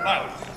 Violence.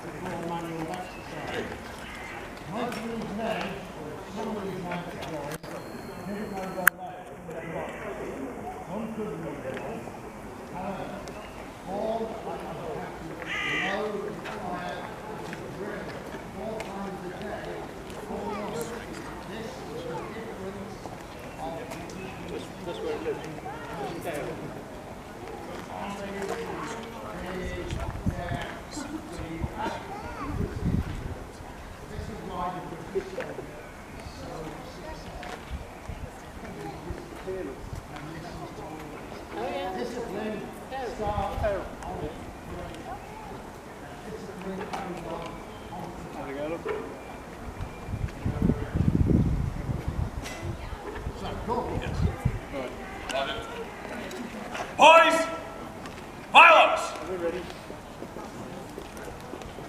Boys, violence.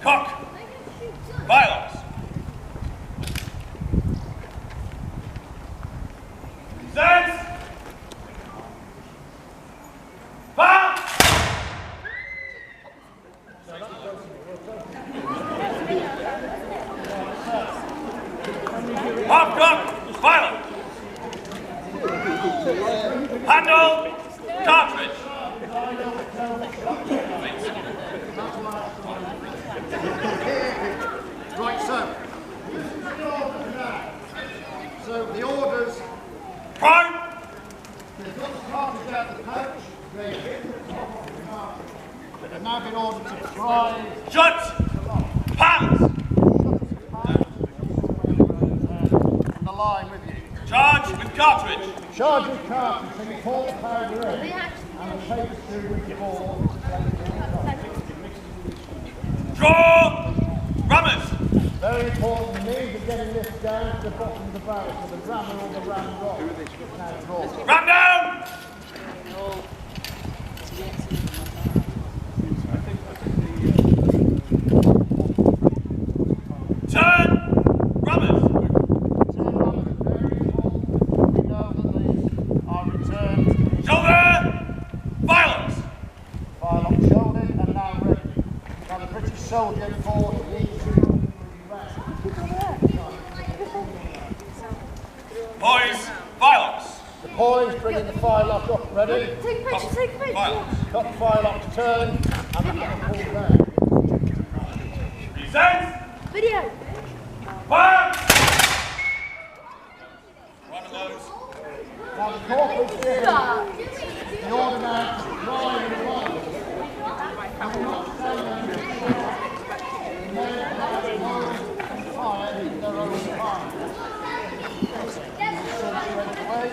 Cock, violence. Presents. Fire. Half cock, violence. Handle, cartridge. Right, so the orders. Prime. They've got the cartridge out the pouch. They've now been ordered to try. Shut. Pants. And the line with you. Charge with cartridge. Charge with cartridge, so you pour the powder in and take it through with the ball. Draw. Rummers. Very important, the means of getting this down to the bottom of the barrel, so the rammer or the ram rock. Now draw. Ram down. Turn. Rummers. We know that they are returned. Shoulder. Violence. Firelock shouldered and now ready. Now the British soldier forward needs to Boys, violence. the poise, bringing the firelock up, ready? Take a picture, take a picture. Violence. Cut the firelock to turn and the hammer pull down. Presents. Video. Fire. One of those. Now the corporal's given Stop. the order now to try and run. And we're not saying the men have no fire in their own fire. Away.